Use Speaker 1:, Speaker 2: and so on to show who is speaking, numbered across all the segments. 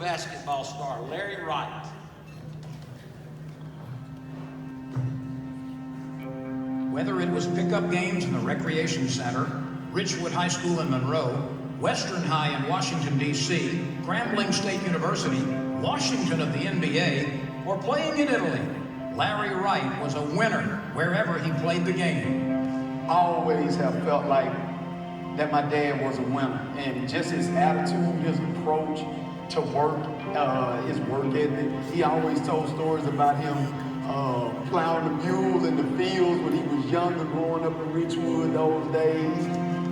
Speaker 1: basketball star Larry Wright.
Speaker 2: Whether it was pickup games in the Recreation Center, Richwood High School in Monroe, Western High in Washington, D.C., Grambling State University, Washington of the NBA, or playing in Italy, Larry Wright was a winner wherever he played the game.
Speaker 3: I always have felt like that my dad was a winner, and just his attitude, his approach to work, his work ethic. He always told stories about him plowing the mules in the fields when he was younger, growing up in Richwood those days,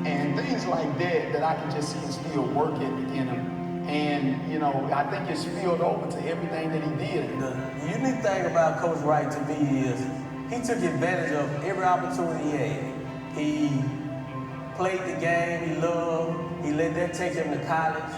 Speaker 3: and things like that that I can just see instill work ethic in him. And, you know, I think it spilled over to everything that he did.
Speaker 4: The unique thing about Coach Wright to me is he took advantage of every opportunity he had. He played the game he loved. He let that take him to college.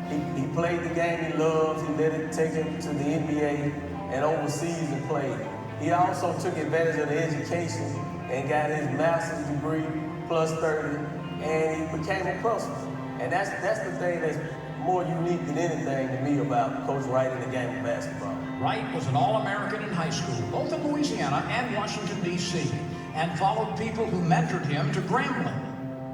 Speaker 4: He played the game he loves. He let it take him to the NBA and overseas and played. He also took advantage of the education and got his master's degree plus 30, and he became a principal. And that's the thing that's more unique than anything to me about Coach Wright in the game of basketball.
Speaker 2: Wright was an All-American in high school, both in Louisiana and Washington, D.C., and followed people who mentored him to Grambling,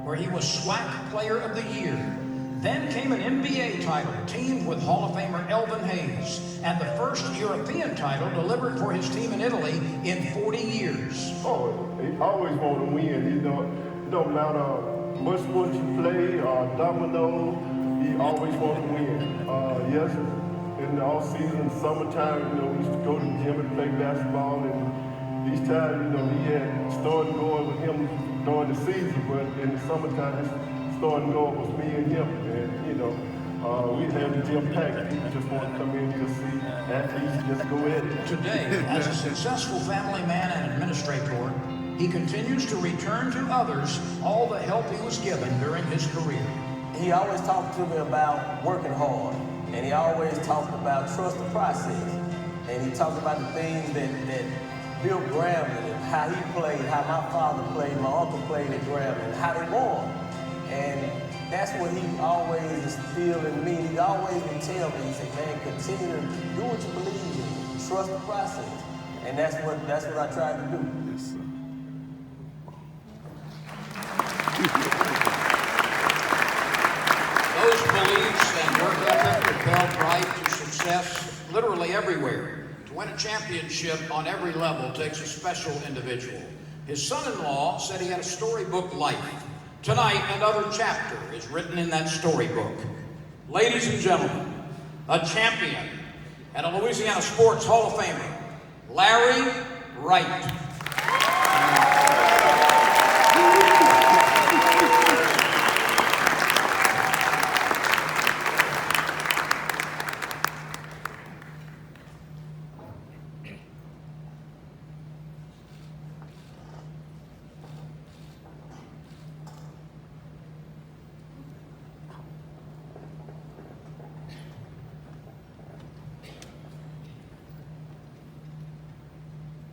Speaker 2: where he was SWAC Player of the Year. Then came an NBA title, teamed with Hall of Famer Elvin Hayes, and the first European title delivered for his team in Italy in 40 years.
Speaker 5: Oh, he always want to win. You know, it don't matter what sport you play, domino, he always want to win. Yes, in the off season, summertime, you know, we used to go to the gym and play basketball, and each time, you know, he had started going with him during the season, but in the summertime, starting going was me and him, and you know, we had the gym packed. People just want to come in here to see athletes just go at it.
Speaker 2: Today, as a successful family man and administrator, he continues to return to others all the help he was given during his career.
Speaker 4: He always talked to me about working hard, and he always talked about trust the process. And he talked about the things that built Grambling and how he played, how my father played, my uncle played at Grambling, and how they won. And that's what he always instilled in me. He always would tell me, he said, man, continue to do what you believe in, trust the process. And that's what I tried to do.
Speaker 5: Yes, sir.
Speaker 2: Those beliefs and work ethic propelled Wright to success literally everywhere. To win a championship on every level takes a special individual. His son-in-law said he had a storybook life. Tonight, another chapter is written in that storybook. Ladies and gentlemen, a champion and a Louisiana Sports Hall of Famer, Larry Wright.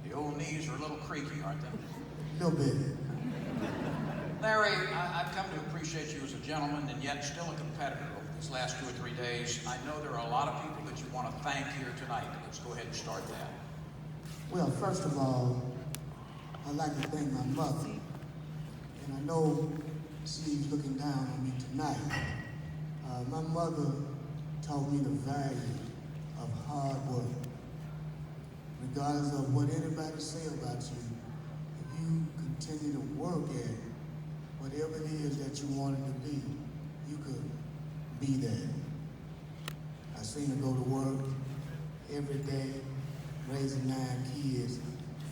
Speaker 2: The old knees are a little creaky, aren't they?
Speaker 6: A little bit.
Speaker 2: Larry, I've come to appreciate you as a gentleman and yet still a competitor over these last 2 or 3 days. I know there are a lot of people that you want to thank here tonight. Let's go ahead and start that.
Speaker 6: Well, first of all, I'd like to thank my mother. And I know she's looking down on me tonight. My mother taught me the value of hard work. Regardless of what anybody say about you, if you continue to work at whatever it is that you wanted to be, you could be that. I seen her go to work every day, raising 9 kids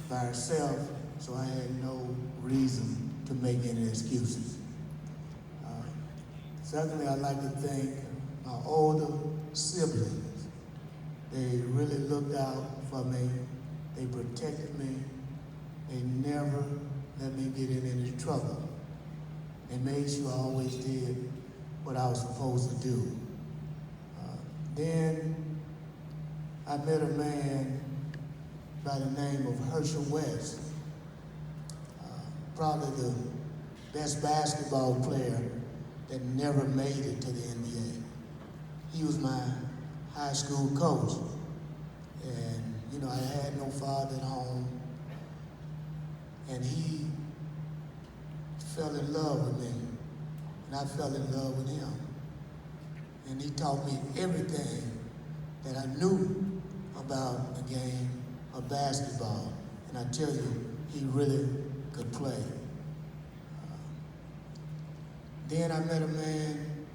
Speaker 6: by herself, so I had no reason to make any excuses. Secondly, I'd like to thank my older siblings. They really looked out for me. They protected me. They never let me get in any trouble. They made sure I always did what I was supposed to do. Then I met a man by the name of Herschel West, probably the best basketball player that never made it to the NBA. He was my high school coach. And, you know, I had no father at home. And he fell in love with me. And I fell in love with him. And he taught me everything that I knew about the game of basketball. And I tell you, he really could play. Then I met a man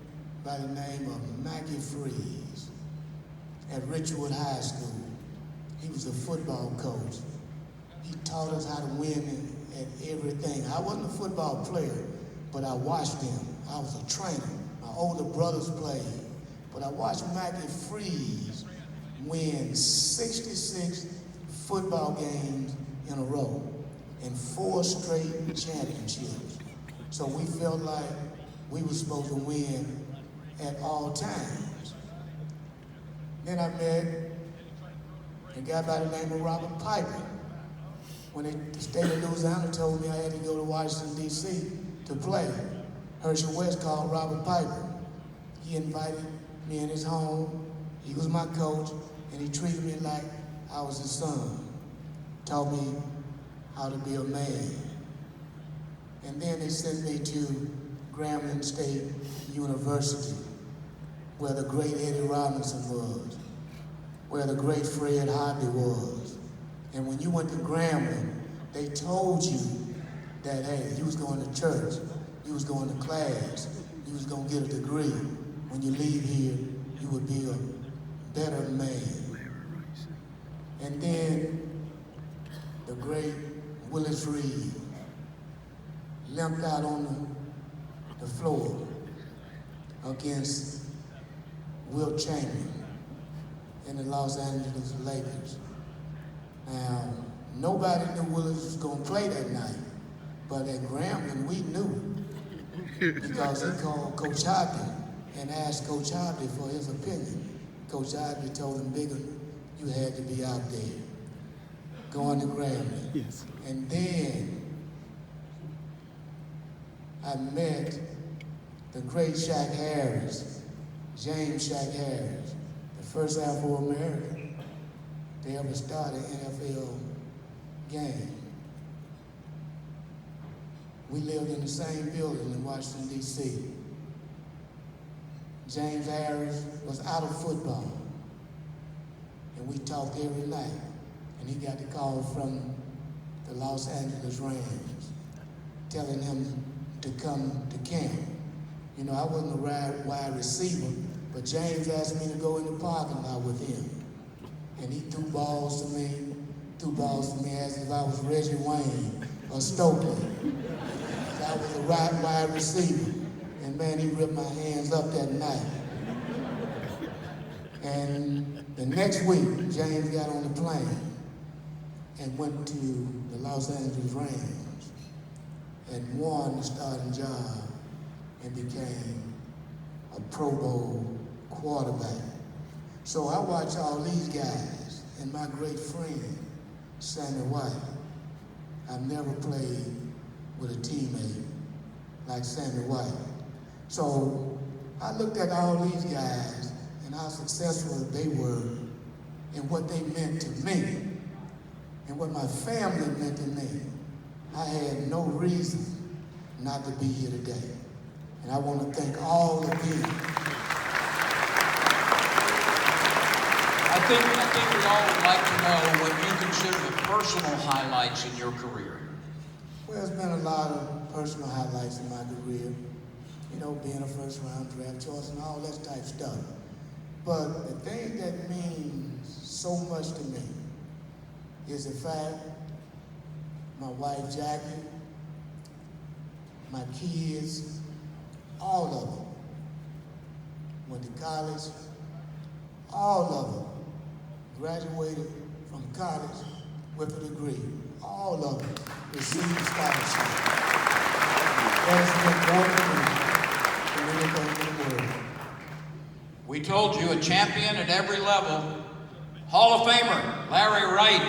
Speaker 6: by the name of Mackie Freeze at Richwood High School. He was a football coach. He taught us how to win at everything. I wasn't a football player, but I watched him. I was a trainer. My older brothers played. But I watched Mackie Freeze win 66 football games in a row and 4 straight championships. So we felt like we were supposed to win at all times. Then I met a guy by the name of Robert Piper. When the state of Louisiana told me I had to go to Washington, D.C. to play, Herschel West called Robert Piper. He invited me in his home. He was my coach, and he treated me like I was his son. Taught me how to be a man. And then they sent me to Grambling State University, where the great Eddie Robinson was, where the great Fred Hobby was. And when you went to Grambling, they told you that, hey, you was going to church, you was going to class, you was going to get a degree. When you leave here, you would be a better man. And then the great Willis Reed limped out on the floor against Wilt Chamberlain in the Los Angeles Lakers. Now, nobody knew Willis was going to play that night, but at Grambling, we knew because he called Coach Hobby and asked Coach Hobby for his opinion. Coach Hobby told him, Bigger, you had to be out there, going to Grambling.
Speaker 3: Yes.
Speaker 6: And then I met the great Shaq Harris, James Shaq Harris, the first Afro-American to ever start an NFL game. We lived in the same building in Washington, D.C. James Harris was out of football, and we talked every night, and he got the call from the Los Angeles Rams telling him to come to camp. You know, I wasn't a wide receiver, but James asked me to go in the parking lot with him. And he threw balls to me as if I was Reggie Wayne or Stokely. I was a wide receiver. And man, he ripped my hands up that night. And the next week, James got on the plane and went to the Los Angeles Rams and won the starting job and became a Pro Bowl quarterback. So I watch all these guys and my great friend, Sammy White. I've never played with a teammate like Sammy White. So I looked at all these guys and how successful they were and what they meant to me and what my family meant to me. I had no reason not to be here today. And I want to thank all of you.
Speaker 2: I think we all would like to know what you consider the personal highlights in your career.
Speaker 6: Well, there's been a lot of personal highlights in my career. You know, being a first-round draft choice and all that type stuff. But the thing that means so much to me is the fact my wife Jackie, my kids, all of them went to college, all of them graduated from college with a degree. All of them received scholarship. That's been more than anything in the world.
Speaker 2: We told you a champion at every level. Hall of Famer Larry Wright